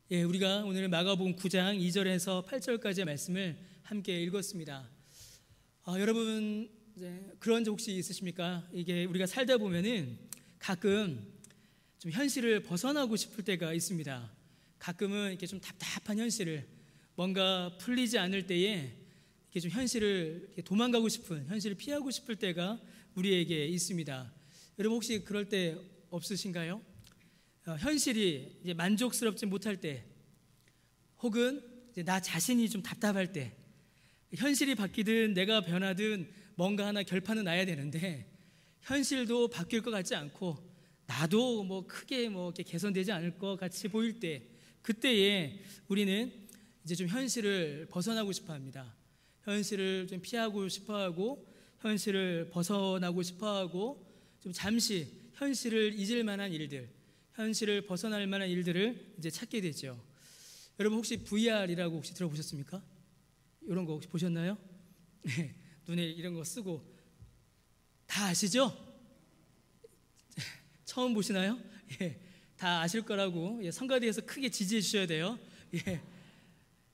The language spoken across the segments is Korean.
예, 우리가 오늘 마가복음 9장 2절에서 8절까지의 말씀을 함께 읽었습니다. 여러분 그런 적 혹시 있으십니까? 이게 우리가 살다 보면은 가끔 좀 현실을 벗어나고 싶을 때가 있습니다. 가끔은 이렇게 좀 답답한 현실을 뭔가 풀리지 않을 때에 이렇게 좀 현실을 이렇게 도망가고 싶은, 현실을 피하고 싶을 때가 우리에게 있습니다. 여러분 혹시 그럴 때 없으신가요? 현실이 이제 만족스럽지 못할 때, 혹은 이제 나 자신이 좀 답답할 때, 현실이 바뀌든 내가 변하든 뭔가 하나 결판은 나야 되는데 현실도 바뀔 것 같지 않고 나도 뭐 크게 뭐 이렇게 개선되지 않을 것 같이 보일 때, 그때에 우리는 이제 좀 현실을 벗어나고 싶어합니다. 현실을 좀 피하고 싶어하고 현실을 벗어나고 싶어하고 좀 잠시 현실을 잊을 만한 일들, 현실을 벗어날 만한 일들을 이제 찾게 되죠. 여러분 혹시 VR이라고 혹시 들어보셨습니까? 이런 거 혹시 보셨나요? 네, 눈에 이런 거 쓰고 다 아시죠? 처음 보시나요? 예, 다 아실 거라고 성가대에서 크게 지지해 주셔야 돼요. 예,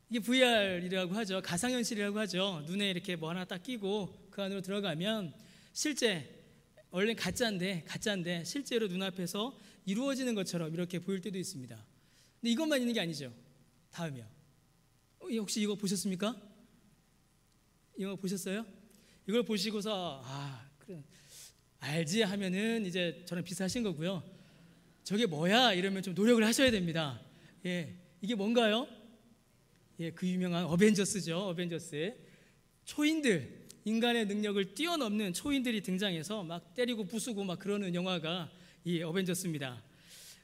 이게 VR이라고 하죠. 가상현실이라고 하죠. 눈에 이렇게 뭐 하나 딱 끼고 그 안으로 들어가면 실제 원래 가짜인데 실제로 눈앞에서 이루어지는 것처럼 이렇게 보일 때도 있습니다. 근데 이것만 있는 게 아니죠. 다음이요. 혹시 이거 보셨습니까? 이거 보셨어요? 이걸 보시고서 그래, 알지 하면은 이제 저랑 비슷하신 거고요. 저게 뭐야? 이러면 좀 노력을 하셔야 됩니다. 예, 이게 뭔가요? 예, 그 유명한 어벤져스죠. 어벤져스의 초인들, 인간의 능력을 뛰어넘는 초인들이 등장해서 막 때리고 부수고 막 그러는 영화가 이 어벤져스입니다.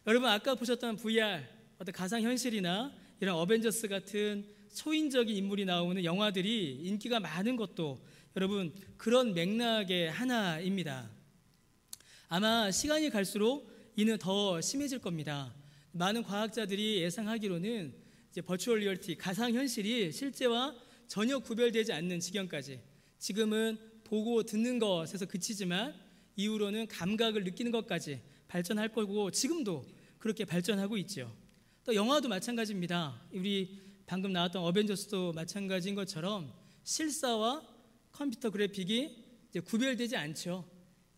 여러분 아까 보셨던 VR, 어떤 가상현실이나 이런 어벤져스 같은 초인적인 인물이 나오는 영화들이 인기가 많은 것도 여러분 그런 맥락의 하나입니다. 아마 시간이 갈수록 이는 더 심해질 겁니다. 많은 과학자들이 예상하기로는 이제 버추얼 리얼티, 가상현실이 실제와 전혀 구별되지 않는 지경까지, 지금은 보고 듣는 것에서 그치지만 이후로는 감각을 느끼는 것까지 발전할 거고 지금도 그렇게 발전하고 있죠. 또 영화도 마찬가지입니다. 우리 방금 나왔던 어벤져스도 마찬가지인 것처럼 실사와 컴퓨터 그래픽이 이제 구별되지 않죠.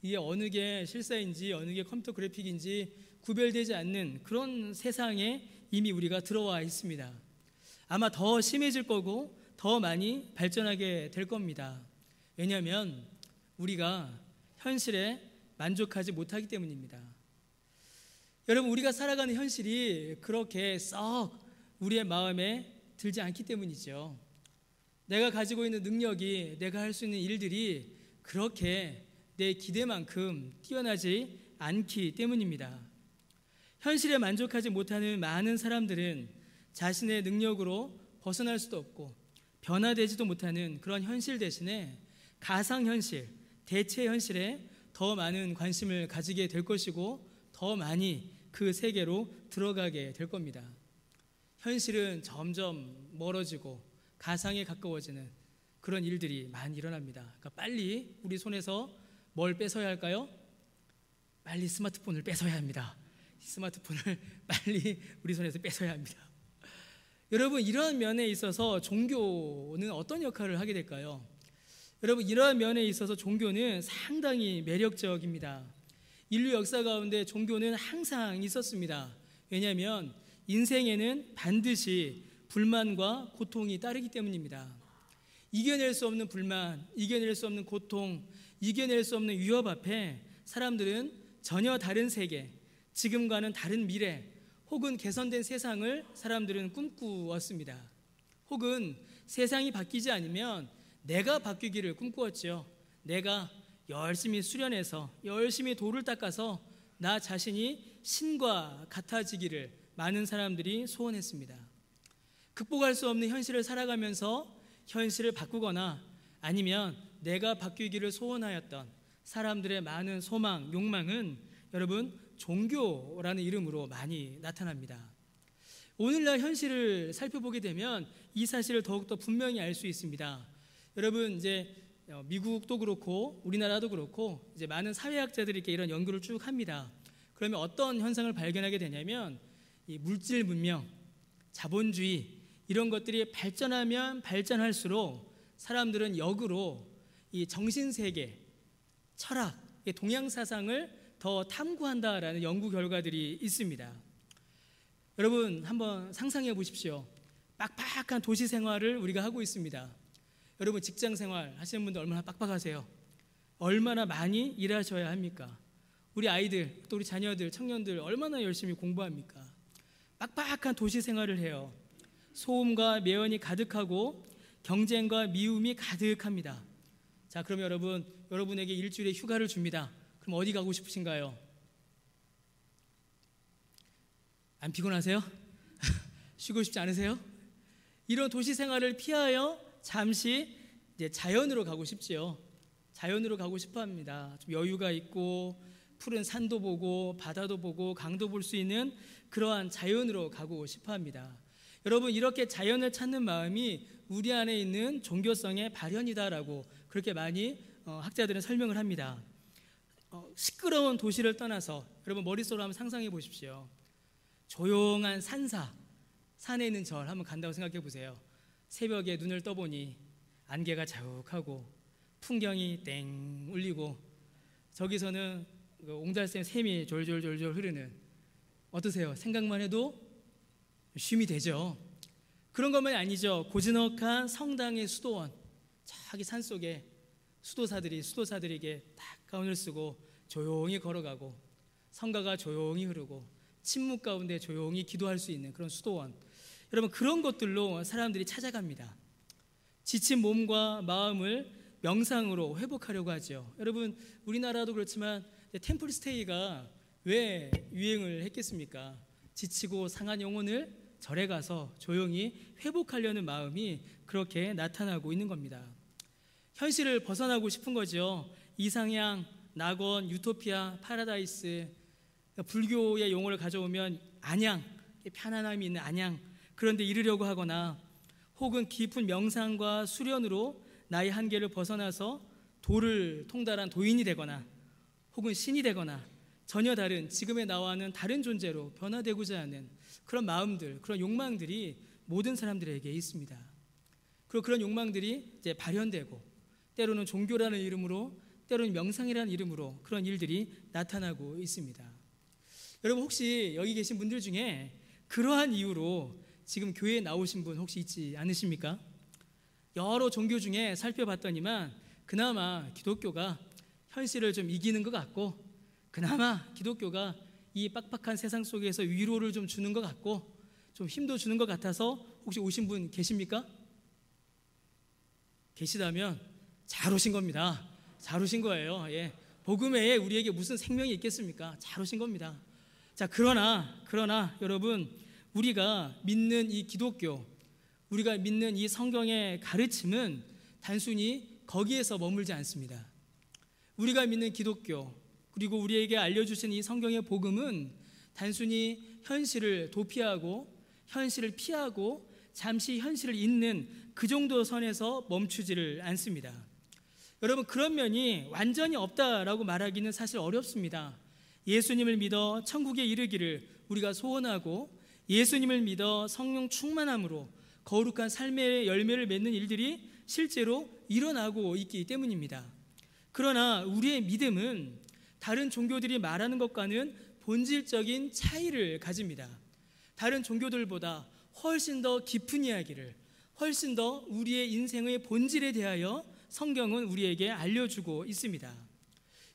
이게 어느 게 실사인지 어느 게 컴퓨터 그래픽인지 구별되지 않는 그런 세상에 이미 우리가 들어와 있습니다. 아마 더 심해질 거고 더 많이 발전하게 될 겁니다. 왜냐하면 우리가 현실에 만족하지 못하기 때문입니다. 여러분 우리가 살아가는 현실이 그렇게 썩 우리의 마음에 들지 않기 때문이죠. 내가 가지고 있는 능력이, 내가 할 수 있는 일들이 그렇게 내 기대만큼 뛰어나지 않기 때문입니다. 현실에 만족하지 못하는 많은 사람들은 자신의 능력으로 벗어날 수도 없고 변화되지도 못하는 그런 현실 대신에 가상현실, 대체현실에 더 많은 관심을 가지게 될 것이고 더 많이 그 세계로 들어가게 될 겁니다. 현실은 점점 멀어지고 가상에 가까워지는 그런 일들이 많이 일어납니다. 그러니까 빨리 우리 손에서 뭘 뺏어야 할까요? 빨리 스마트폰을 뺏어야 합니다. 스마트폰을 빨리 우리 손에서 뺏어야 합니다. 여러분 이러한 면에 있어서 종교는 어떤 역할을 하게 될까요? 여러분 이러한 면에 있어서 종교는 상당히 매력적입니다. 인류 역사 가운데 종교는 항상 있었습니다. 왜냐하면 인생에는 반드시 불만과 고통이 따르기 때문입니다. 이겨낼 수 없는 불만, 이겨낼 수 없는 고통, 이겨낼 수 없는 위협 앞에 사람들은 전혀 다른 세계, 지금과는 다른 미래, 혹은 개선된 세상을 사람들은 꿈꾸었습니다. 혹은 세상이 바뀌지 않으면 내가 바뀌기를 꿈꾸었죠. 내가 열심히 수련해서 열심히 돌을 닦아서 나 자신이 신과 같아지기를 많은 사람들이 소원했습니다. 극복할 수 없는 현실을 살아가면서 현실을 바꾸거나 아니면 내가 바뀌기를 소원하였던 사람들의 많은 소망, 욕망은 여러분 종교라는 이름으로 많이 나타납니다. 오늘날 현실을 살펴보게 되면 이 사실을 더욱더 분명히 알 수 있습니다. 여러분 이제 미국도 그렇고 우리나라도 그렇고 이제 많은 사회학자들이 이렇게 이런 연구를 쭉 합니다. 그러면 어떤 현상을 발견하게 되냐면 이 물질 문명, 자본주의 이런 것들이 발전하면 발전할수록 사람들은 역으로 이 정신세계, 철학, 동양 사상을 더 탐구한다라는 연구 결과들이 있습니다. 여러분 한번 상상해 보십시오. 빡빡한 도시 생활을 우리가 하고 있습니다. 여러분 직장 생활 하시는 분들 얼마나 빡빡하세요? 얼마나 많이 일하셔야 합니까? 우리 아이들, 또 우리 자녀들, 청년들 얼마나 열심히 공부합니까? 빡빡한 도시 생활을 해요. 소음과 매연이 가득하고 경쟁과 미움이 가득합니다. 자, 그럼 여러분에게 일주일에 휴가를 줍니다. 그럼 어디 가고 싶으신가요? 안 피곤하세요? 쉬고 싶지 않으세요? 이런 도시 생활을 피하여 잠시 이제 자연으로 가고 싶지요. 자연으로 가고 싶어 합니다. 좀 여유가 있고 푸른 산도 보고 바다도 보고 강도 볼 수 있는 그러한 자연으로 가고 싶어 합니다. 여러분 이렇게 자연을 찾는 마음이 우리 안에 있는 종교성의 발현이다라고 그렇게 많이 학자들은 설명을 합니다. 시끄러운 도시를 떠나서 여러분 머릿속으로 한번 상상해 보십시오. 조용한 산에 있는 절 한번 간다고 생각해 보세요. 새벽에 눈을 떠보니 안개가 자욱하고 풍경이 땡 울리고 저기서는 옹달샘 샘이 졸졸졸졸 흐르는, 어떠세요? 생각만 해도 쉼이 되죠. 그런 것만이 아니죠. 고즈넉한 성당의 수도원, 저기 산속에 수도사들에게 딱 가운을 쓰고 조용히 걸어가고 성가가 조용히 흐르고 침묵 가운데 조용히 기도할 수 있는 그런 수도원, 여러분 그런 것들로 사람들이 찾아갑니다. 지친 몸과 마음을 명상으로 회복하려고 하죠. 여러분 우리나라도 그렇지만 템플스테이가 왜 유행을 했겠습니까? 지치고 상한 영혼을 절에 가서 조용히 회복하려는 마음이 그렇게 나타나고 있는 겁니다. 현실을 벗어나고 싶은 거죠. 이상향, 낙원, 유토피아, 파라다이스, 불교의 용어를 가져오면 안양, 편안함이 있는 안양, 그런데 이르려고 하거나 혹은 깊은 명상과 수련으로 나의 한계를 벗어나서 도를 통달한 도인이 되거나 혹은 신이 되거나 전혀 다른 지금의 나와는 다른 존재로 변화되고자 하는 그런 마음들, 그런 욕망들이 모든 사람들에게 있습니다. 그리고 그런 욕망들이 이제 발현되고 때로는 종교라는 이름으로, 때로는 명상이라는 이름으로 그런 일들이 나타나고 있습니다. 여러분 혹시 여기 계신 분들 중에 그러한 이유로 지금 교회에 나오신 분 혹시 있지 않으십니까? 여러 종교 중에 살펴봤더니만 그나마 기독교가 현실을 좀 이기는 것 같고, 그나마 기독교가 이 빡빡한 세상 속에서 위로를 좀 주는 것 같고 좀 힘도 주는 것 같아서 혹시 오신 분 계십니까? 계시다면 잘 오신 겁니다. 잘 오신 거예요. 예. 복음에 우리에게 무슨 생명이 있겠습니까? 잘 오신 겁니다. 자, 그러나 여러분 우리가 믿는 이 기독교, 우리가 믿는 이 성경의 가르침은 단순히 거기에서 머물지 않습니다. 우리가 믿는 기독교, 그리고 우리에게 알려주신 이 성경의 복음은 단순히 현실을 도피하고 현실을 피하고 잠시 현실을 잊는 그 정도 선에서 멈추지를 않습니다. 여러분 그런 면이 완전히 없다라고 말하기는 사실 어렵습니다. 예수님을 믿어 천국에 이르기를 우리가 소원하고 예수님을 믿어 성령 충만함으로 거룩한 삶의 열매를 맺는 일들이 실제로 일어나고 있기 때문입니다. 그러나 우리의 믿음은 다른 종교들이 말하는 것과는 본질적인 차이를 가집니다. 다른 종교들보다 훨씬 더 깊은 이야기를, 훨씬 더 우리의 인생의 본질에 대하여 성경은 우리에게 알려주고 있습니다.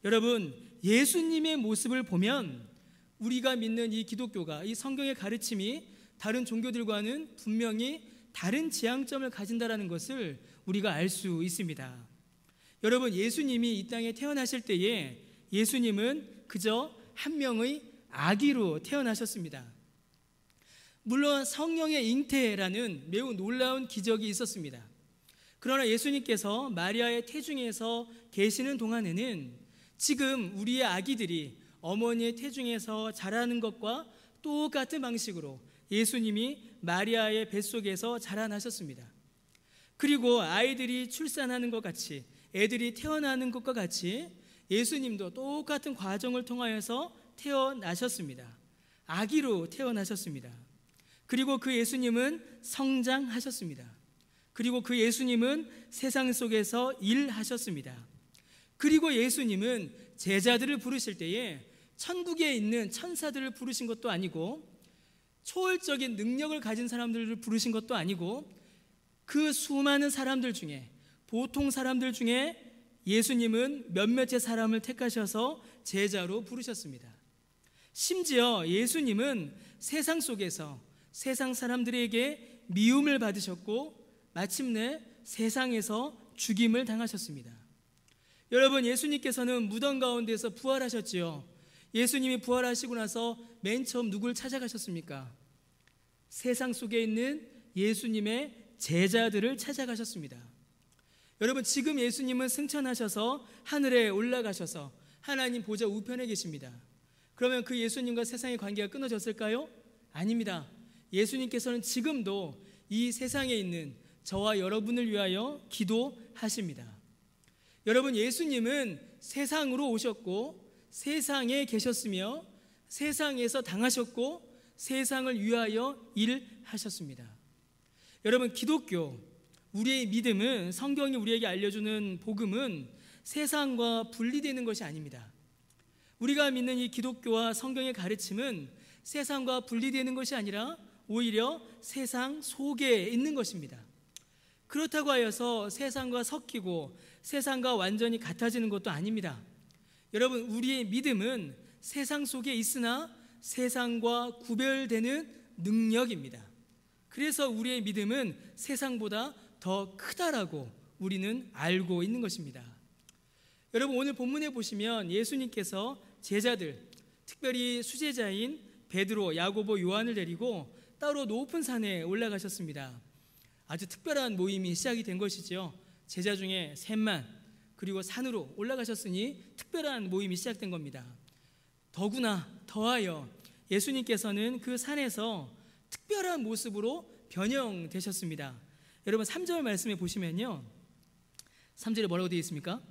여러분 예수님의 모습을 보면 우리가 믿는 이 기독교가, 이 성경의 가르침이 다른 종교들과는 분명히 다른 지향점을 가진다는 것을 우리가 알 수 있습니다. 여러분 예수님이 이 땅에 태어나실 때에 예수님은 그저 한 명의 아기로 태어나셨습니다. 물론 성령의 잉태라는 매우 놀라운 기적이 있었습니다. 그러나 예수님께서 마리아의 태중에서 계시는 동안에는 지금 우리의 아기들이 어머니의 태중에서 자라는 것과 똑같은 방식으로 예수님이 마리아의 뱃속에서 자라나셨습니다. 그리고 아이들이 출산하는 것 같이, 애들이 태어나는 것과 같이 예수님도 똑같은 과정을 통하여서 태어나셨습니다. 아기로 태어나셨습니다. 그리고 그 예수님은 성장하셨습니다. 그리고 그 예수님은 세상 속에서 일하셨습니다. 그리고 예수님은 제자들을 부르실 때에 천국에 있는 천사들을 부르신 것도 아니고 초월적인 능력을 가진 사람들을 부르신 것도 아니고 그 수많은 사람들 중에, 보통 사람들 중에 예수님은 몇몇의 사람을 택하셔서 제자로 부르셨습니다. 심지어 예수님은 세상 속에서 세상 사람들에게 미움을 받으셨고 마침내 세상에서 죽임을 당하셨습니다. 여러분, 예수님께서는 무덤 가운데서 부활하셨지요. 예수님이 부활하시고 나서 맨 처음 누굴 찾아가셨습니까? 세상 속에 있는 예수님의 제자들을 찾아가셨습니다. 여러분, 지금 예수님은 승천하셔서 하늘에 올라가셔서 하나님 보좌 우편에 계십니다. 그러면 그 예수님과 세상의 관계가 끊어졌을까요? 아닙니다. 예수님께서는 지금도 이 세상에 있는 저와 여러분을 위하여 기도하십니다. 여러분, 예수님은 세상으로 오셨고 세상에 계셨으며 세상에서 당하셨고 세상을 위하여 일하셨습니다. 여러분, 기독교, 우리의 믿음은, 성경이 우리에게 알려주는 복음은 세상과 분리되는 것이 아닙니다. 우리가 믿는 이 기독교와 성경의 가르침은 세상과 분리되는 것이 아니라 오히려 세상 속에 있는 것입니다. 그렇다고 하여서 세상과 섞이고 세상과 완전히 같아지는 것도 아닙니다. 여러분, 우리의 믿음은 세상 속에 있으나 세상과 구별되는 능력입니다. 그래서 우리의 믿음은 세상보다 더 크다라고 우리는 알고 있는 것입니다. 여러분, 오늘 본문에 보시면 예수님께서 제자들, 특별히 수제자인 베드로, 야고보, 요한을 데리고 따로 높은 산에 올라가셨습니다. 아주 특별한 모임이 시작이 된 것이죠. 제자 중에 셋만, 그리고 산으로 올라가셨으니 특별한 모임이 시작된 겁니다. 더구나 더하여 예수님께서는 그 산에서 특별한 모습으로 변형되셨습니다. 여러분, 3절 말씀에 보시면요, 3절에 뭐라고 되어 있습니까?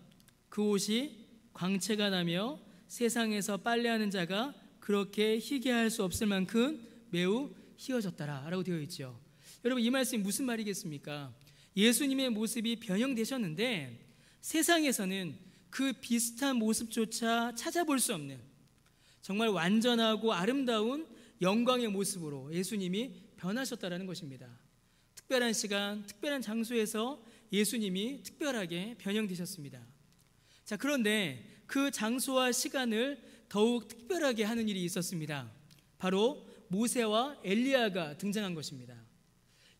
그 옷이 광채가 나며 세상에서 빨래하는 자가 그렇게 희게 할 수 없을 만큼 매우 희어졌더라 라고 되어 있죠. 여러분, 이 말씀이 무슨 말이겠습니까? 예수님의 모습이 변형되셨는데 세상에서는 그 비슷한 모습조차 찾아볼 수 없는 정말 완전하고 아름다운 영광의 모습으로 예수님이 변하셨다라는 것입니다. 특별한 시간, 특별한 장소에서 예수님이 특별하게 변형되셨습니다. 자, 그런데 그 장소와 시간을 더욱 특별하게 하는 일이 있었습니다. 바로 모세와 엘리야가 등장한 것입니다.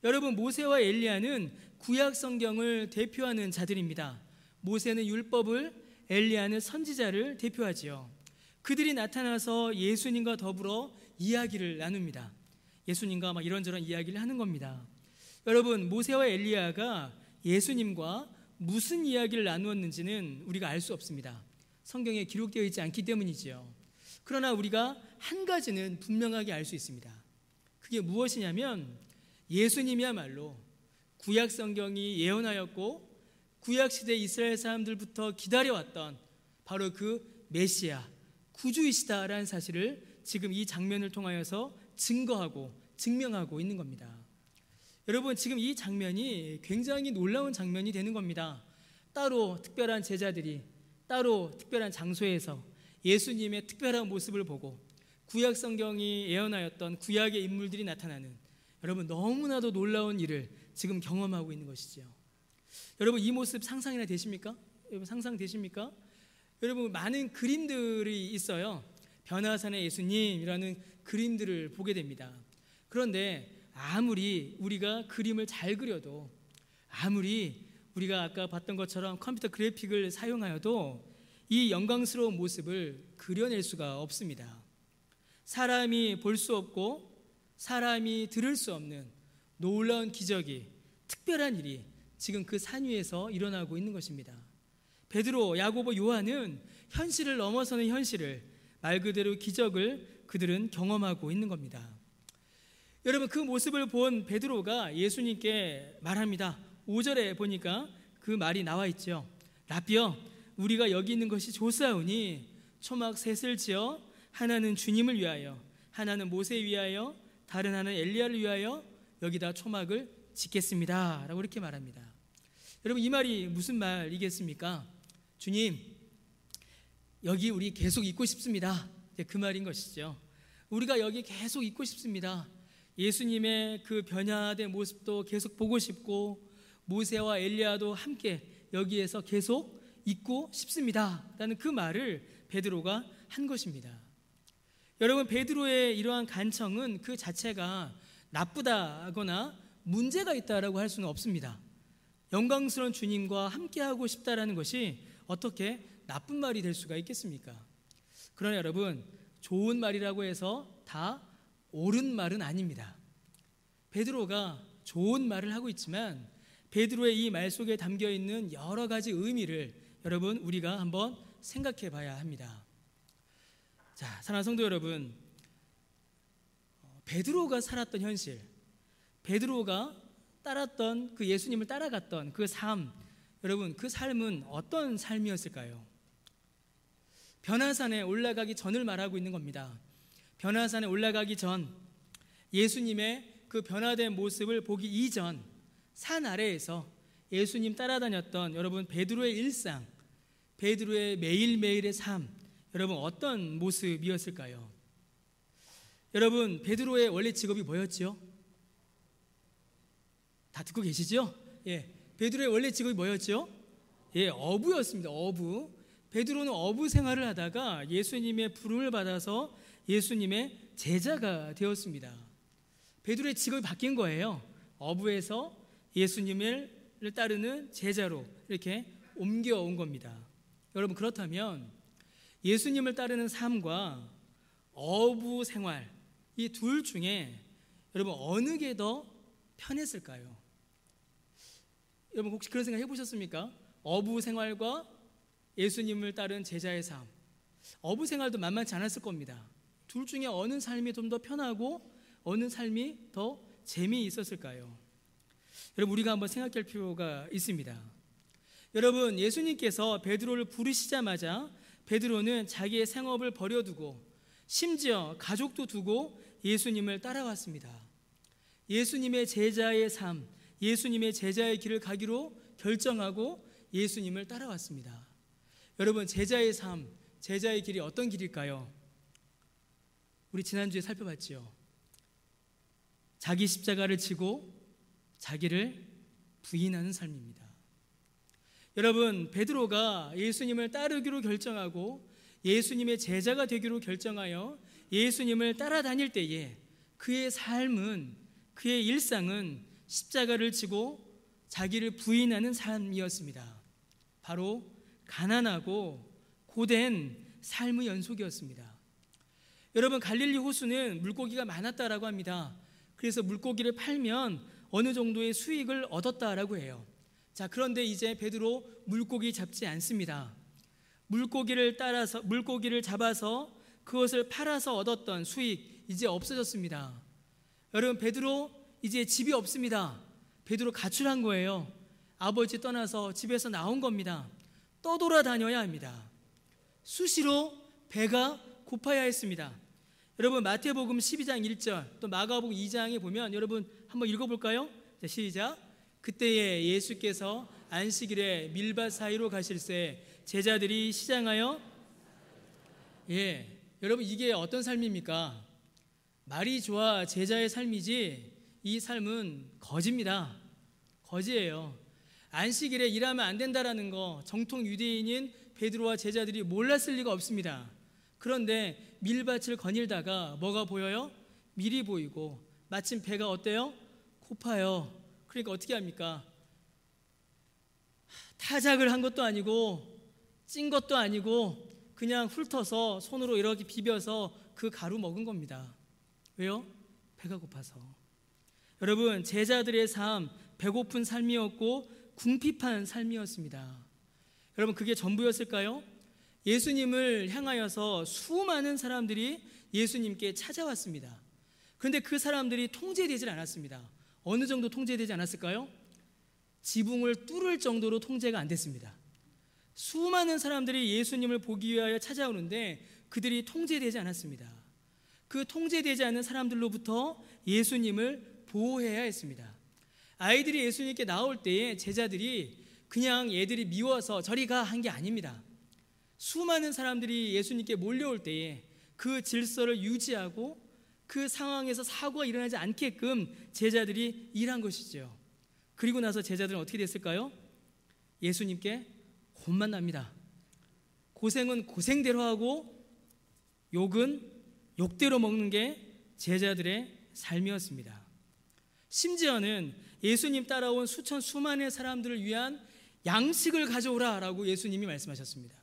여러분, 모세와 엘리야는 구약 성경을 대표하는 자들입니다. 모세는 율법을, 엘리야는 선지자를 대표하지요. 그들이 나타나서 예수님과 더불어 이야기를 나눕니다. 예수님과 막 이런저런 이야기를 하는 겁니다. 여러분, 모세와 엘리야가 예수님과 무슨 이야기를 나누었는지는 우리가 알 수 없습니다. 성경에 기록되어 있지 않기 때문이지요. 그러나 우리가 한 가지는 분명하게 알 수 있습니다. 그게 무엇이냐면 예수님이야말로 구약 성경이 예언하였고 구약 시대 이스라엘 사람들부터 기다려왔던 바로 그 메시아, 구주이시다라는 사실을 지금 이 장면을 통하여서 증거하고 증명하고 있는 겁니다. 여러분, 지금 이 장면이 굉장히 놀라운 장면이 되는 겁니다. 따로 특별한 제자들이 따로 특별한 장소에서 예수님의 특별한 모습을 보고 구약 성경이 예언하였던 구약의 인물들이 나타나는, 여러분, 너무나도 놀라운 일을 지금 경험하고 있는 것이죠. 여러분, 이 모습 상상이나 되십니까? 여러분, 상상되십니까? 여러분, 많은 그림들이 있어요. 변화산의 예수님이라는 그림들을 보게 됩니다. 그런데 아무리 우리가 그림을 잘 그려도, 아무리 우리가 아까 봤던 것처럼 컴퓨터 그래픽을 사용하여도 이 영광스러운 모습을 그려낼 수가 없습니다. 사람이 볼 수 없고 사람이 들을 수 없는 놀라운 기적이, 특별한 일이 지금 그 산 위에서 일어나고 있는 것입니다. 베드로, 야고보, 요한은 현실을 넘어서는 현실을, 말 그대로 기적을 그들은 경험하고 있는 겁니다. 여러분, 그 모습을 본 베드로가 예수님께 말합니다. 5절에 보니까 그 말이 나와 있죠. 라비여, 우리가 여기 있는 것이 좋사오니 초막 셋을 지어 하나는 주님을 위하여, 하나는 모세 위하여 다른 하나는 엘리야를 위하여 여기다 초막을 짓겠습니다 라고 이렇게 말합니다. 여러분, 이 말이 무슨 말이겠습니까? 주님, 여기 우리 계속 있고 싶습니다. 그 말인 것이죠. 우리가 여기 계속 있고 싶습니다. 예수님의 그 변화된 모습도 계속 보고 싶고 모세와 엘리야도 함께 여기에서 계속 있고 싶습니다 라는 그 말을 베드로가 한 것입니다. 여러분, 베드로의 이러한 간청은 그 자체가 나쁘다거나 문제가 있다라고 할 수는 없습니다. 영광스러운 주님과 함께하고 싶다라는 것이 어떻게 나쁜 말이 될 수가 있겠습니까? 그러나 여러분, 좋은 말이라고 해서 다 옳은 말은 아닙니다. 베드로가 좋은 말을 하고 있지만 베드로의 이 말 속에 담겨 있는 여러 가지 의미를 여러분, 우리가 한번 생각해 봐야 합니다. 자, 사랑하는 성도 여러분, 베드로가 살았던 현실, 베드로가 따랐던 그 예수님을 따라갔던 그 삶, 여러분, 그 삶은 어떤 삶이었을까요? 변화산에 올라가기 전을 말하고 있는 겁니다. 변화산에 올라가기 전, 예수님의 그 변화된 모습을 보기 이전, 산 아래에서 예수님 따라다녔던 여러분 베드로의 일상, 베드로의 매일매일의 삶, 여러분 어떤 모습이었을까요? 여러분, 베드로의 원래 직업이 뭐였죠? 다 듣고 계시죠? 베드로의 원래 직업이 뭐였죠? 어부였습니다. 어부. 베드로는 어부 생활을 하다가 예수님의 부름을 받아서 예수님의 제자가 되었습니다. 베드로의 직업이 바뀐 거예요. 어부에서 예수님을 따르는 제자로 이렇게 옮겨온 겁니다. 여러분, 그렇다면 예수님을 따르는 삶과 어부 생활, 이 둘 중에 여러분 어느 게 더 편했을까요? 여러분 혹시 그런 생각 해보셨습니까? 어부 생활과 예수님을 따른 제자의 삶, 어부 생활도 만만치 않았을 겁니다. 둘 중에 어느 삶이 좀 더 편하고 어느 삶이 더 재미있었을까요? 여러분, 우리가 한번 생각할 필요가 있습니다. 여러분, 예수님께서 베드로를 부르시자마자 베드로는 자기의 생업을 버려두고 심지어 가족도 두고 예수님을 따라왔습니다. 예수님의 제자의 삶, 예수님의 제자의 길을 가기로 결정하고 예수님을 따라왔습니다. 여러분, 제자의 삶, 제자의 길이 어떤 길일까요? 우리 지난주에 살펴봤죠. 자기 십자가를 지고 자기를 부인하는 삶입니다. 여러분, 베드로가 예수님을 따르기로 결정하고 예수님의 제자가 되기로 결정하여 예수님을 따라다닐 때에 그의 삶은, 그의 일상은 십자가를 지고 자기를 부인하는 삶이었습니다. 바로 가난하고 고된 삶의 연속이었습니다. 여러분, 갈릴리 호수는 물고기가 많았다라고 합니다. 그래서 물고기를 팔면 어느 정도의 수익을 얻었다라고 해요. 자, 그런데 이제 베드로 물고기 잡지 않습니다. 물고기를 잡아서 그것을 팔아서 얻었던 수익 이제 없어졌습니다. 여러분, 베드로 이제 집이 없습니다. 베드로 가출한 거예요. 아버지 떠나서 집에서 나온 겁니다. 떠돌아다녀야 합니다. 수시로 배가 고파야 했습니다. 여러분, 마태복음 12장 1절 또 마가복음 2장에 보면 여러분 한번 읽어볼까요? 자, 시작. 그때에 예수께서 안식일에 밀밭 사이로 가실새 제자들이 시장하여, 여러분, 이게 어떤 삶입니까? 말이 좋아 제자의 삶이지 이 삶은 거지입니다. 거지예요. 안식일에 일하면 안 된다라는 거 정통 유대인인 베드로와 제자들이 몰랐을 리가 없습니다. 그런데 밀밭을 거닐다가 뭐가 보여요? 밀이 보이고 마침 배가 어때요? 고파요. 그러니까 어떻게 합니까? 타작을 한 것도 아니고 찐 것도 아니고 그냥 훑어서 손으로 이렇게 비벼서 그 가루 먹은 겁니다. 왜요? 배가 고파서. 여러분, 제자들의 삶, 배고픈 삶이었고 궁핍한 삶이었습니다. 여러분, 그게 전부였을까요? 예수님을 향하여서 수많은 사람들이 예수님께 찾아왔습니다. 그런데 그 사람들이 통제되질 않았습니다. 어느 정도 통제되지 않았을까요? 지붕을 뚫을 정도로 통제가 안 됐습니다. 수많은 사람들이 예수님을 보기 위하여 찾아오는데 그들이 통제되지 않았습니다. 그 통제되지 않는 사람들로부터 예수님을 보호해야 했습니다. 아이들이 예수님께 나올 때에 제자들이 그냥 얘들이 미워서 저리 가 한 게 아닙니다. 수많은 사람들이 예수님께 몰려올 때에 그 질서를 유지하고 그 상황에서 사고가 일어나지 않게끔 제자들이 일한 것이죠. 그리고 나서 제자들은 어떻게 됐을까요? 예수님께 혼만 납니다. 고생은 고생대로 하고 욕은 욕대로 먹는 게 제자들의 삶이었습니다. 심지어는 예수님 따라온 수많은 사람들을 위한 양식을 가져오라 라고 예수님이 말씀하셨습니다.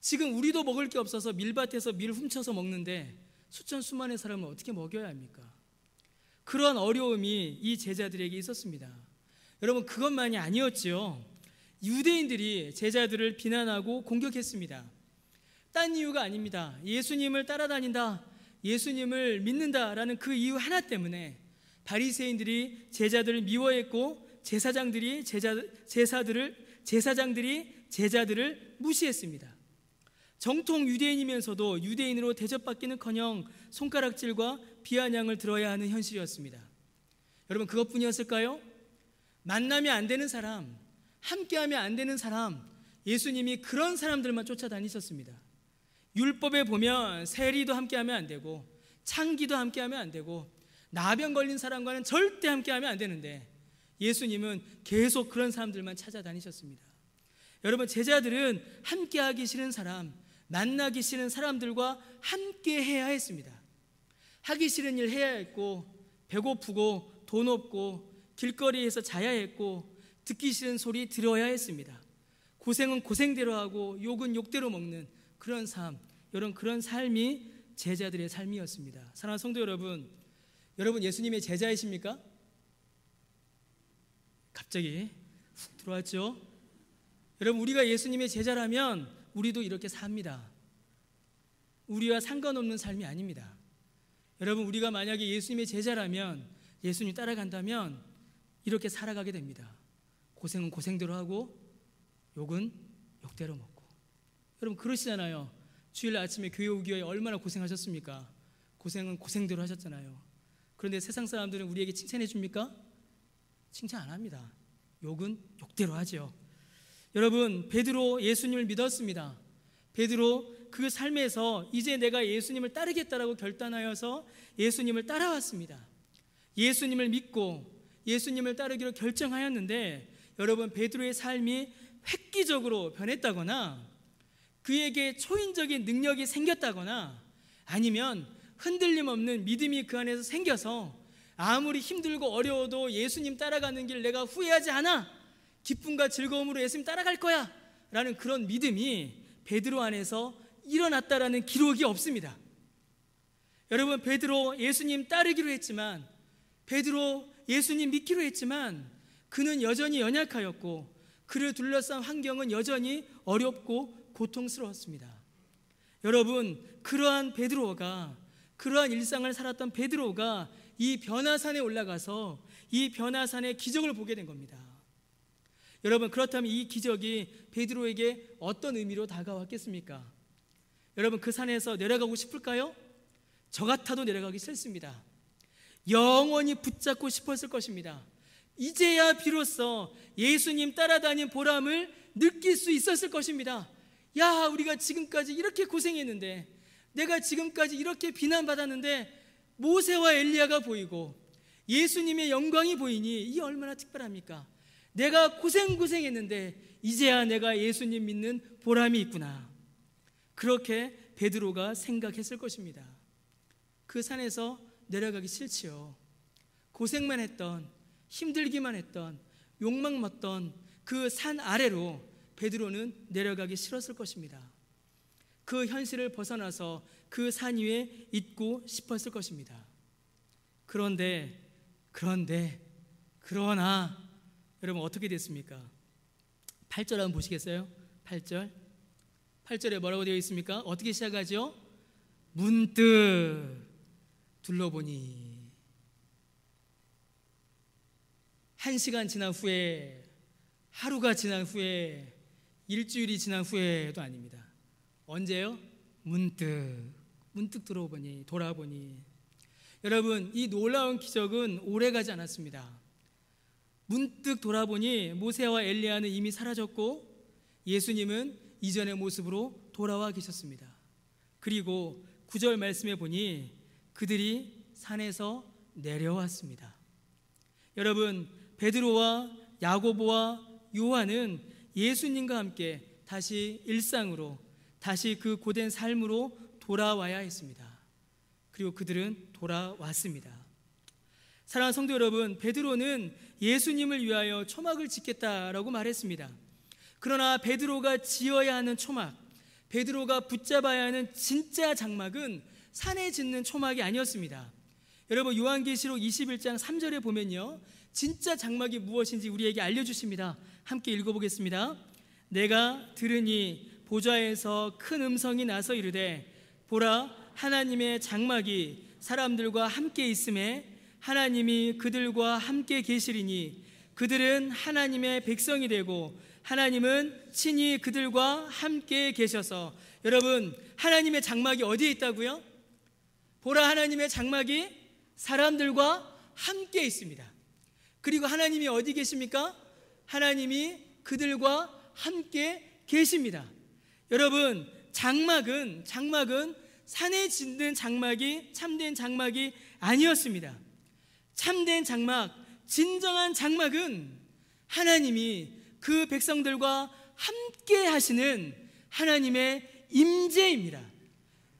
지금 우리도 먹을 게 없어서 밀밭에서 밀 훔쳐서 먹는데 수많은 사람을 어떻게 먹여야 합니까? 그런 어려움이 이 제자들에게 있었습니다. 여러분, 그것만이 아니었지요. 유대인들이 제자들을 비난하고 공격했습니다. 딴 이유가 아닙니다. 예수님을 따라다닌다, 예수님을 믿는다라는 그 이유 하나 때문에 바리새인들이 제자들을 미워했고 제사장들이 제자들을 무시했습니다. 정통 유대인이면서도 유대인으로 대접받기는커녕 손가락질과 비아냥을 들어야 하는 현실이었습니다. 여러분, 그것뿐이었을까요? 만나면 안 되는 사람, 함께하면 안 되는 사람, 예수님이 그런 사람들만 쫓아다니셨습니다. 율법에 보면 세리도 함께하면 안 되고 창기도 함께하면 안 되고 나병 걸린 사람과는 절대 함께하면 안 되는데 예수님은 계속 그런 사람들만 찾아다니셨습니다. 여러분, 제자들은 함께하기 싫은 사람, 만나기 싫은 사람들과 함께 해야 했습니다. 하기 싫은 일 해야 했고, 배고프고 돈 없고 길거리에서 자야 했고, 듣기 싫은 소리 들어야 했습니다. 고생은 고생대로 하고 욕은 욕대로 먹는 그런 삶, 여러분, 그런 삶이 제자들의 삶이었습니다. 사랑하는 성도 여러분, 여러분 예수님의 제자이십니까? 갑자기 훅 들어왔죠? 여러분, 우리가 예수님의 제자라면 우리도 이렇게 삽니다. 우리와 상관없는 삶이 아닙니다. 여러분, 우리가 만약에 예수님의 제자라면, 예수님 따라간다면 이렇게 살아가게 됩니다. 고생은 고생대로 하고 욕은 욕대로 먹고. 여러분, 그러시잖아요. 주일 아침에 교회 오기 위해 얼마나 고생하셨습니까? 고생은 고생대로 하셨잖아요. 그런데 세상 사람들은 우리에게 칭찬해 줍니까? 칭찬 안 합니다. 욕은 욕대로 하죠. 여러분, 베드로 예수님을 믿었습니다. 베드로 그 삶에서 이제 내가 예수님을 따르겠다라고 결단하여서 예수님을 따라왔습니다. 예수님을 믿고 예수님을 따르기로 결정하였는데, 여러분, 베드로의 삶이 획기적으로 변했다거나 그에게 초인적인 능력이 생겼다거나 아니면 흔들림 없는 믿음이 그 안에서 생겨서 아무리 힘들고 어려워도 예수님 따라가는 길 내가 후회하지 않아, 기쁨과 즐거움으로 예수님 따라갈 거야 라는 그런 믿음이 베드로 안에서 일어났다라는 기록이 없습니다. 여러분, 베드로 예수님 따르기로 했지만, 베드로 예수님 믿기로 했지만 그는 여전히 연약하였고 그를 둘러싼 환경은 여전히 어렵고 고통스러웠습니다. 여러분, 그러한 베드로가, 그러한 일상을 살았던 베드로가 이 변화산에 올라가서 이 변화산의 기적을 보게 된 겁니다. 여러분, 그렇다면 이 기적이 베드로에게 어떤 의미로 다가왔겠습니까? 여러분, 그 산에서 내려가고 싶을까요? 저 같아도 내려가기 싫습니다. 영원히 붙잡고 싶었을 것입니다. 이제야 비로소 예수님 따라다닌 보람을 느낄 수 있었을 것입니다. 야, 우리가 지금까지 이렇게 고생했는데, 내가 지금까지 이렇게 비난받았는데 모세와 엘리야가 보이고 예수님의 영광이 보이니 이 얼마나 특별합니까? 내가 고생했는데 이제야 내가 예수님 믿는 보람이 있구나. 그렇게 베드로가 생각했을 것입니다. 그 산에서 내려가기 싫지요. 고생만 했던, 힘들기만 했던, 욕망 먹던 그 산 아래로 베드로는 내려가기 싫었을 것입니다. 그 현실을 벗어나서 그 산 위에 있고 싶었을 것입니다. 그러나 여러분, 어떻게 됐습니까? 8절 한번 보시겠어요? 8절에 뭐라고 되어 있습니까? 어떻게 시작하죠? 문득 둘러보니. 1시간 지난 후에, 하루가 지난 후에, 일주일이 지난 후에도 아닙니다. 언제요? 문득. 문득 돌아보니 여러분, 이 놀라운 기적은 오래가지 않았습니다. 문득 돌아보니 모세와 엘리야는 이미 사라졌고 예수님은 이전의 모습으로 돌아와 계셨습니다. 그리고 9절 말씀에 보니 그들이 산에서 내려왔습니다. 여러분, 베드로와 야고보와 요한은 예수님과 함께 다시 일상으로, 다시 그 고된 삶으로 돌아와야 했습니다. 그리고 그들은 돌아왔습니다. 사랑하는 성도 여러분, 베드로는 예수님을 위하여 초막을 짓겠다라고 말했습니다. 그러나 베드로가 지어야 하는 초막, 베드로가 붙잡아야 하는 진짜 장막은 산에 짓는 초막이 아니었습니다. 여러분, 요한계시록 21장 3절에 보면요, 진짜 장막이 무엇인지 우리에게 알려주십니다. 함께 읽어보겠습니다. 내가 들으니 보좌에서 큰 음성이 나서 이르되 보라, 하나님의 장막이 사람들과 함께 있음에 하나님이 그들과 함께 계시리니 그들은 하나님의 백성이 되고 하나님은 친히 그들과 함께 계셔서. 여러분, 하나님의 장막이 어디에 있다고요? 보라, 하나님의 장막이 사람들과 함께 있습니다. 그리고 하나님이 어디 계십니까? 하나님이 그들과 함께 계십니다. 여러분, 장막은 산에 짓는 장막이 참된 장막이 아니었습니다. 참된 장막, 진정한 장막은 하나님이 그 백성들과 함께 하시는 하나님의 임재입니다.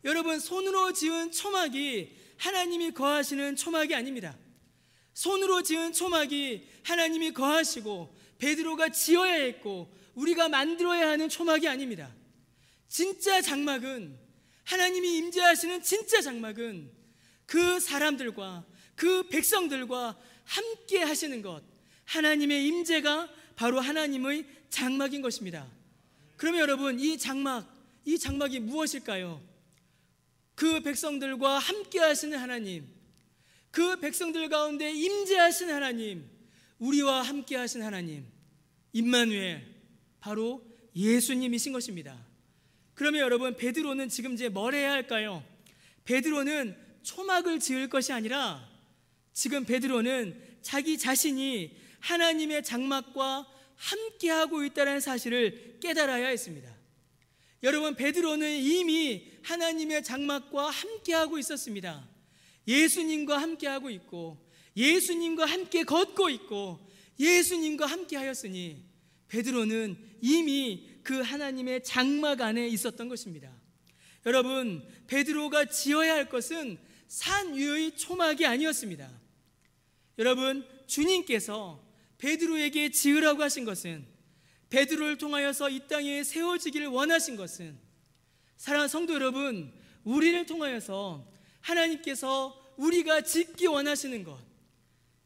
여러분, 손으로 지은 초막이 하나님이 거하시는 초막이 아닙니다. 손으로 지은 초막이 하나님이 거하시고 베드로가 지어야 했고 우리가 만들어야 하는 초막이 아닙니다. 진짜 장막은, 하나님이 임재하시는 진짜 장막은 그 사람들과 그 백성들과 함께 하시는 것, 하나님의 임재가 바로 하나님의 장막인 것입니다. 그러면 여러분, 이 장막이 무엇일까요? 그 백성들과 함께 하시는 하나님, 그 백성들 가운데 임재하신 하나님, 우리와 함께 하신 하나님, 임마누엘, 바로 예수님이신 것입니다. 그러면 여러분, 베드로는 지금 이제 뭘 해야 할까요? 베드로는 초막을 지을 것이 아니라 지금 베드로는 자기 자신이 하나님의 장막과 함께하고 있다는 사실을 깨달아야 했습니다. 여러분, 베드로는 이미 하나님의 장막과 함께하고 있었습니다. 예수님과 함께하고 있고 예수님과 함께 걷고 있고 예수님과 함께 하였으니 베드로는 이미 그 하나님의 장막 안에 있었던 것입니다. 여러분, 베드로가 지어야 할 것은 산 위의 초막이 아니었습니다. 여러분, 주님께서 베드로에게 지으라고 하신 것은, 베드로를 통하여서 이 땅에 세워지기를 원하신 것은, 사랑하는 성도 여러분, 우리를 통하여서 하나님께서 우리가 짓기 원하시는 것,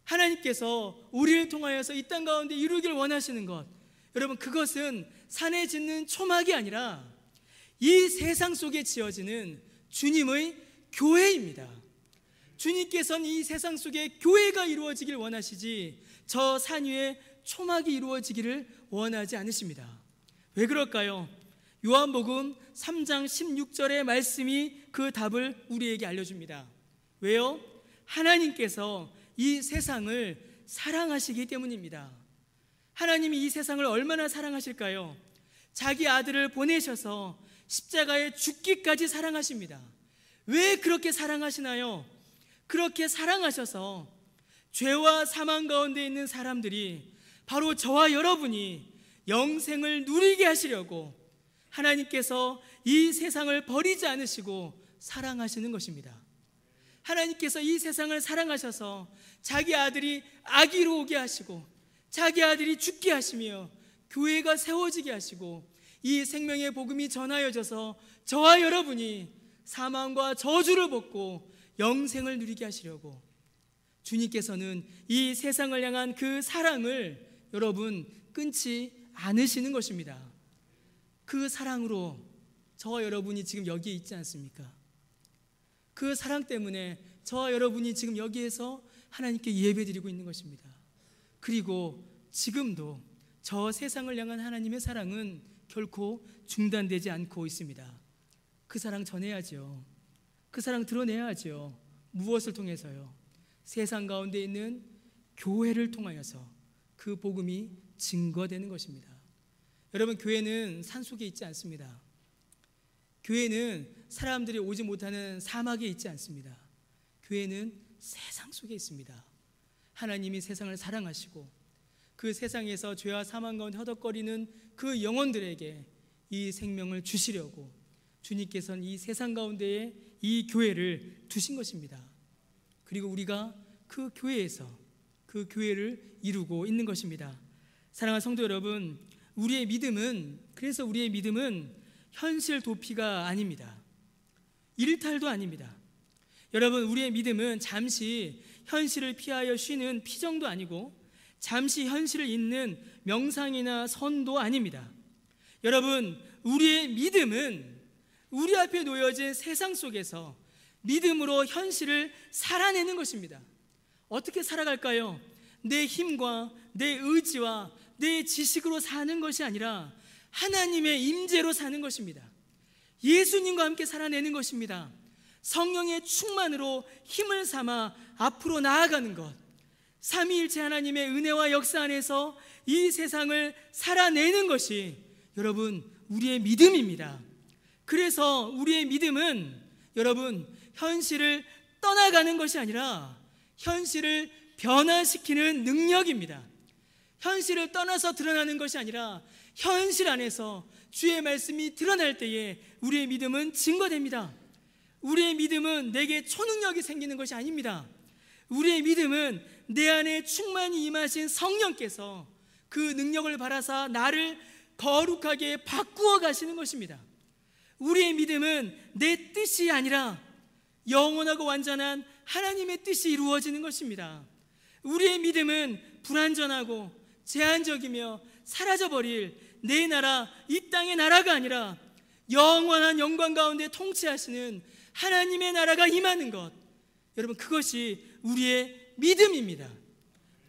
하나님께서 우리를 통하여서 이 땅 가운데 이루길 원하시는 것, 여러분, 그것은 산에 짓는 초막이 아니라 이 세상 속에 지어지는 주님의 교회입니다. 주님께서는 이 세상 속에 교회가 이루어지길 원하시지 저 산 위에 초막이 이루어지기를 원하지 않으십니다. 왜 그럴까요? 요한복음 3장 16절의 말씀이 그 답을 우리에게 알려줍니다. 왜요? 하나님께서 이 세상을 사랑하시기 때문입니다. 하나님이 이 세상을 얼마나 사랑하실까요? 자기 아들을 보내셔서 십자가에 죽기까지 사랑하십니다. 왜 그렇게 사랑하시나요? 그렇게 사랑하셔서 죄와 사망 가운데 있는 사람들이, 바로 저와 여러분이 영생을 누리게 하시려고 하나님께서 이 세상을 버리지 않으시고 사랑하시는 것입니다. 하나님께서 이 세상을 사랑하셔서 자기 아들이 아기로 오게 하시고 자기 아들이 죽게 하시며 교회가 세워지게 하시고 이 생명의 복음이 전하여져서 저와 여러분이 사망과 저주를 벗고 영생을 누리게 하시려고 주님께서는 이 세상을 향한 그 사랑을 여러분 끊지 않으시는 것입니다. 그 사랑으로 저와 여러분이 지금 여기에 있지 않습니까? 그 사랑 때문에 저와 여러분이 지금 여기에서 하나님께 예배드리고 있는 것입니다. 그리고 지금도 저 세상을 향한 하나님의 사랑은 결코 중단되지 않고 있습니다. 그 사랑 전해야죠. 그 사랑 드러내야죠. 무엇을 통해서요? 세상 가운데 있는 교회를 통하여서 그 복음이 증거되는 것입니다. 여러분, 교회는 산속에 있지 않습니다. 교회는 사람들이 오지 못하는 사막에 있지 않습니다. 교회는 세상 속에 있습니다. 하나님이 세상을 사랑하시고 그 세상에서 죄와 사망 가운데 허덕거리는 그 영혼들에게 이 생명을 주시려고 주님께서는 이 세상 가운데에 이 교회를 두신 것입니다. 그리고 우리가 그 교회에서 그 교회를 이루고 있는 것입니다. 사랑하는 성도 여러분, 우리의 믿음은 현실 도피가 아닙니다. 일탈도 아닙니다. 여러분, 우리의 믿음은 잠시 현실을 피하여 쉬는 피정도 아니고 잠시 현실을 잊는 명상이나 선도 아닙니다. 여러분, 우리의 믿음은 우리 앞에 놓여진 세상 속에서 믿음으로 현실을 살아내는 것입니다. 어떻게 살아갈까요? 내 힘과 내 의지와 내 지식으로 사는 것이 아니라 하나님의 임재로 사는 것입니다. 예수님과 함께 살아내는 것입니다. 성령의 충만으로 힘을 삼아 앞으로 나아가는 것, 삼위일체 하나님의 은혜와 역사 안에서 이 세상을 살아내는 것이 여러분 우리의 믿음입니다. 그래서 우리의 믿음은 여러분 현실을 떠나가는 것이 아니라 현실을 변화시키는 능력입니다. 현실을 떠나서 드러나는 것이 아니라 현실 안에서 주의 말씀이 드러날 때에 우리의 믿음은 증거됩니다. 우리의 믿음은 내게 초능력이 생기는 것이 아닙니다. 우리의 믿음은 내 안에 충만히 임하신 성령께서 그 능력을 발하사 나를 거룩하게 바꾸어 가시는 것입니다. 우리의 믿음은 내 뜻이 아니라 영원하고 완전한 하나님의 뜻이 이루어지는 것입니다. 우리의 믿음은 불완전하고 제한적이며 사라져버릴 내 나라, 이 땅의 나라가 아니라 영원한 영광 가운데 통치하시는 하나님의 나라가 임하는 것, 여러분 그것이 우리의 믿음입니다.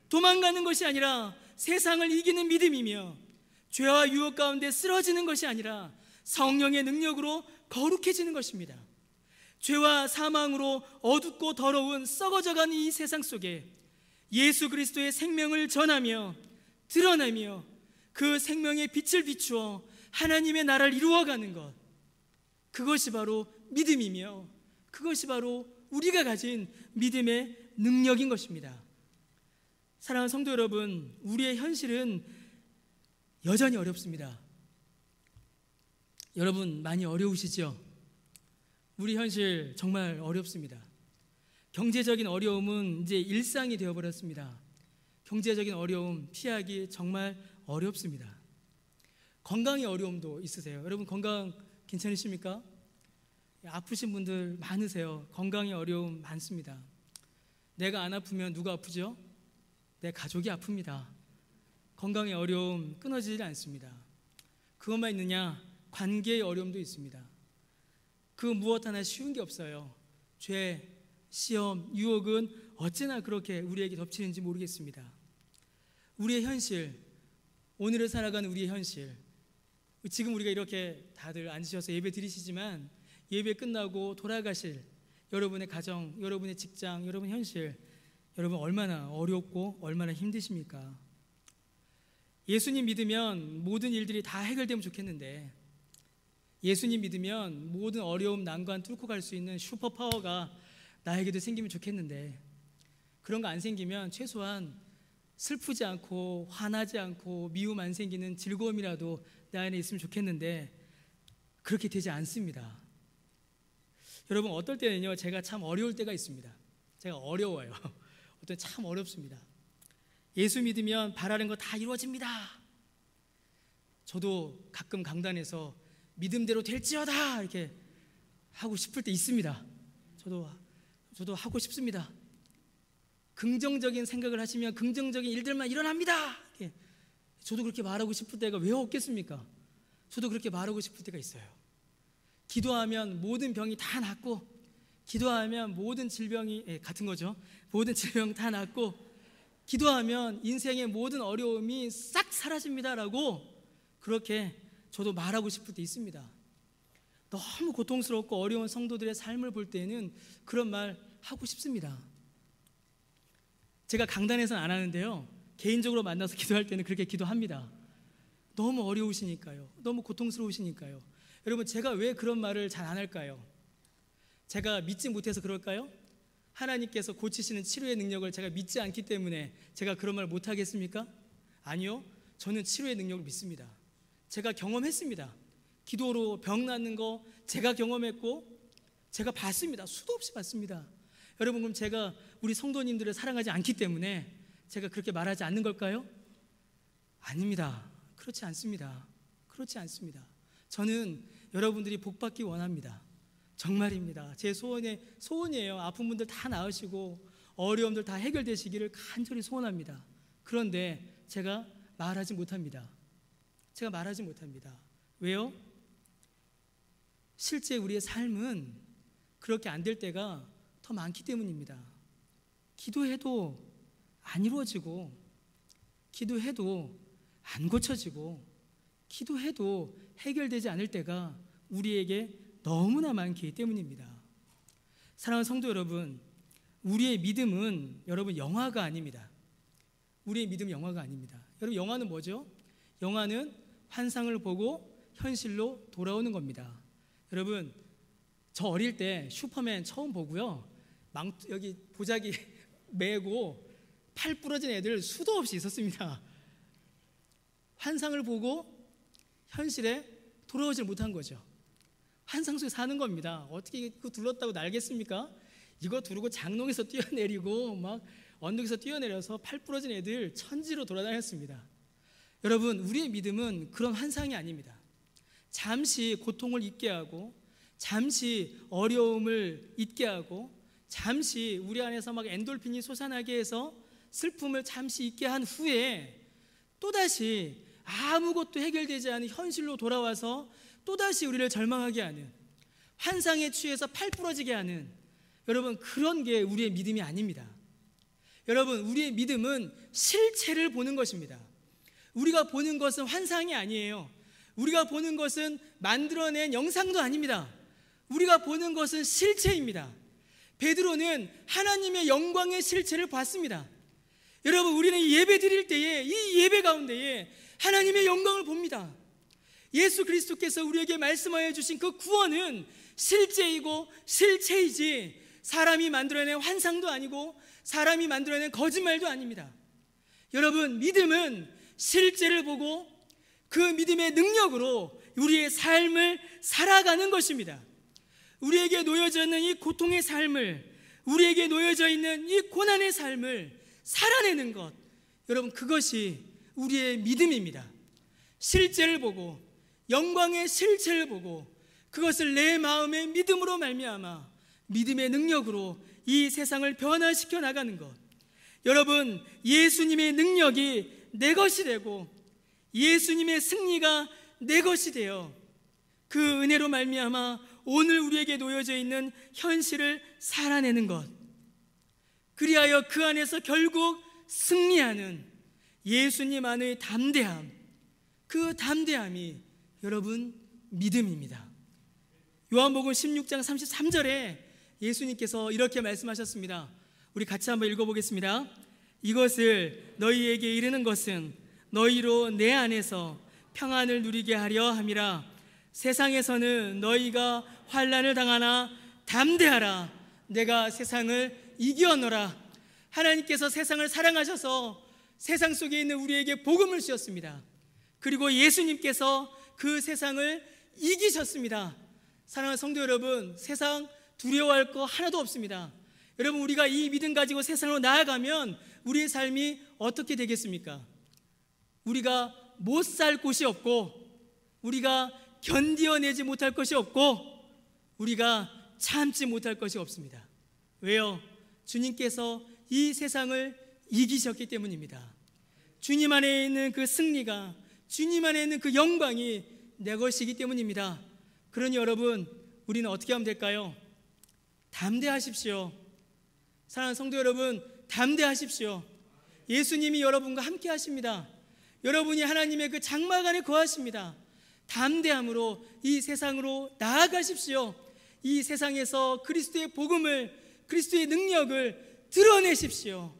도망가는 것이 아니라 세상을 이기는 믿음이며 죄와 유혹 가운데 쓰러지는 것이 아니라 성령의 능력으로 거룩해지는 것입니다. 죄와 사망으로 어둡고 더러운 썩어져가는 이 세상 속에 예수 그리스도의 생명을 전하며 드러내며 그 생명의 빛을 비추어 하나님의 나라를 이루어가는 것, 그것이 바로 믿음이며 그것이 바로 우리가 가진 믿음의 능력인 것입니다. 사랑하는 성도 여러분, 우리의 현실은 여전히 어렵습니다. 여러분 많이 어려우시죠? 우리 현실 정말 어렵습니다. 경제적인 어려움은 이제 일상이 되어버렸습니다. 경제적인 어려움 피하기 정말 어렵습니다. 건강의 어려움도 있으세요? 여러분 건강 괜찮으십니까? 아프신 분들 많으세요. 건강의 어려움 많습니다. 내가 안 아프면 누가 아프죠? 내 가족이 아픕니다. 건강의 어려움 끊어지지 않습니다. 그것만 있느냐? 관계의 어려움도 있습니다. 그 무엇 하나 쉬운 게 없어요. 죄, 시험, 유혹은 어찌나 그렇게 우리에게 덮치는지 모르겠습니다. 우리의 현실, 오늘을 살아가는 우리의 현실, 지금 우리가 이렇게 다들 앉으셔서 예배 드리시지만 예배 끝나고 돌아가실 여러분의 가정, 여러분의 직장, 여러분 현실, 여러분 얼마나 어렵고 얼마나 힘드십니까? 예수님 믿으면 모든 일들이 다 해결되면 좋겠는데, 예수님 믿으면 모든 어려움, 난관 뚫고 갈 수 있는 슈퍼파워가 나에게도 생기면 좋겠는데, 그런 거 안 생기면 최소한 슬프지 않고 화나지 않고 미움 안 생기는 즐거움이라도 내 안에 있으면 좋겠는데 그렇게 되지 않습니다. 여러분 어떨 때는요, 제가 참 어려울 때가 있습니다. 제가 어려워요. 어떤 참 어렵습니다. 예수 믿으면 바라는 거 다 이루어집니다. 저도 가끔 강단에서 믿음대로 될지어다 이렇게 하고 싶을 때 있습니다. 저도 하고 싶습니다. 긍정적인 생각을 하시면 긍정적인 일들만 일어납니다. 이렇게 저도 그렇게 말하고 싶을 때가 왜 없겠습니까? 저도 그렇게 말하고 싶을 때가 있어요. 기도하면 모든 병이 다 낫고, 기도하면 모든 질병이 같은 거죠. 모든 질병 다 낫고, 기도하면 인생의 모든 어려움이 싹 사라집니다라고 그렇게 저도 말하고 싶을 때 있습니다. 너무 고통스럽고 어려운 성도들의 삶을 볼 때는 그런 말 하고 싶습니다. 제가 강단에서는 안 하는데요, 개인적으로 만나서 기도할 때는 그렇게 기도합니다. 너무 어려우시니까요. 너무 고통스러우시니까요. 여러분, 제가 왜 그런 말을 잘 안 할까요? 제가 믿지 못해서 그럴까요? 하나님께서 고치시는 치료의 능력을 제가 믿지 않기 때문에 제가 그런 말 못하겠습니까? 아니요, 저는 치료의 능력을 믿습니다. 제가 경험했습니다. 기도로 병 낫는 거 제가 경험했고 제가 봤습니다. 수도 없이 봤습니다. 여러분, 그럼 제가 우리 성도님들을 사랑하지 않기 때문에 제가 그렇게 말하지 않는 걸까요? 아닙니다. 그렇지 않습니다. 그렇지 않습니다. 저는 여러분들이 복받기 원합니다. 정말입니다. 제 소원이에요. 아픈 분들 다 나으시고 어려움들 다 해결되시기를 간절히 소원합니다. 그런데 제가 말하지 못합니다. 제가 말하지 못합니다. 왜요? 실제 우리의 삶은 그렇게 안 될 때가 더 많기 때문입니다. 기도해도 안 이루어지고, 기도해도 안 고쳐지고, 기도해도 해결되지 않을 때가 우리에게 너무나 많기 때문입니다. 사랑하는 성도 여러분, 우리의 믿음은 여러분 영화가 아닙니다. 우리의 믿음은 영화가 아닙니다. 여러분, 영화는 뭐죠? 영화는 환상을 보고 현실로 돌아오는 겁니다. 여러분, 저 어릴 때 슈퍼맨 처음 보고요, 여기 보자기 메고 팔 부러진 애들 수도 없이 있었습니다. 환상을 보고 현실에 돌아오질 못한 거죠. 환상 속에 사는 겁니다. 어떻게 그거 둘렀다고 날겠습니까? 이거 두르고 장롱에서 뛰어내리고 막 언덕에서 뛰어내려서 팔 부러진 애들 천지로 돌아다녔습니다. 여러분, 우리의 믿음은 그런 환상이 아닙니다. 잠시 고통을 잊게 하고, 잠시 어려움을 잊게 하고, 잠시 우리 안에서 막 엔돌핀이 솟아나게 해서 슬픔을 잠시 잊게 한 후에 또다시 아무것도 해결되지 않은 현실로 돌아와서 또다시 우리를 절망하게 하는, 환상에 취해서 팔 부러지게 하는, 여러분, 그런 게 우리의 믿음이 아닙니다. 여러분, 우리의 믿음은 실체를 보는 것입니다. 우리가 보는 것은 환상이 아니에요. 우리가 보는 것은 만들어낸 영상도 아닙니다. 우리가 보는 것은 실체입니다. 베드로는 하나님의 영광의 실체를 봤습니다. 여러분, 우리는 예배 드릴 때에 이 예배 가운데에 하나님의 영광을 봅니다. 예수 그리스도께서 우리에게 말씀하여 주신 그 구원은 실제이고 실체이지 사람이 만들어낸 환상도 아니고 사람이 만들어낸 거짓말도 아닙니다. 여러분, 믿음은 실제를 보고 그 믿음의 능력으로 우리의 삶을 살아가는 것입니다. 우리에게 놓여져 있는 이 고통의 삶을, 우리에게 놓여져 있는 이 고난의 삶을 살아내는 것, 여러분, 그것이 우리의 믿음입니다. 실제를 보고, 영광의 실체를 보고, 그것을 내 마음의 믿음으로 말미암아 믿음의 능력으로 이 세상을 변화시켜 나가는 것. 여러분, 예수님의 능력이 내 것이 되고 예수님의 승리가 내 것이 되어 그 은혜로 말미암아 오늘 우리에게 놓여져 있는 현실을 살아내는 것, 그리하여 그 안에서 결국 승리하는 예수님 안의 담대함, 그 담대함이 여러분 믿음입니다. 요한복음 16장 33절에 예수님께서 이렇게 말씀하셨습니다. 우리 같이 한번 읽어보겠습니다. 이것을 너희에게 이르는 것은 너희로 내 안에서 평안을 누리게 하려 함이라. 세상에서는 너희가 환난을 당하나 담대하라. 내가 세상을 이겨노라. 하나님께서 세상을 사랑하셔서 세상 속에 있는 우리에게 복음을 주셨습니다. 그리고 예수님께서 그 세상을 이기셨습니다. 사랑하는 성도 여러분, 세상 두려워할 거 하나도 없습니다. 여러분, 우리가 이 믿음 가지고 세상으로 나아가면 우리의 삶이 어떻게 되겠습니까? 우리가 못 살 곳이 없고, 우리가 견디어내지 못할 것이 없고, 우리가 참지 못할 것이 없습니다. 왜요? 주님께서 이 세상을 이기셨기 때문입니다. 주님 안에 있는 그 승리가, 주님 안에 있는 그 영광이 내 것이기 때문입니다. 그러니 여러분, 우리는 어떻게 하면 될까요? 담대하십시오. 사랑하는 성도 여러분, 담대하십시오. 예수님이 여러분과 함께 하십니다. 여러분이 하나님의 그 장막 안에 거하십니다. 담대함으로 이 세상으로 나아가십시오. 이 세상에서 그리스도의 복음을, 그리스도의 능력을 드러내십시오.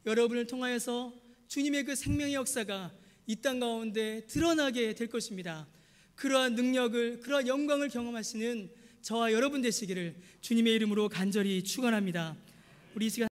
여러분을 통하여서 주님의 그 생명의 역사가 이 땅 가운데 드러나게 될 것입니다. 그러한 능력을, 그러한 영광을 경험하시는 저와 여러분 되시기를 주님의 이름으로 간절히 축원합니다. 우리 이 시간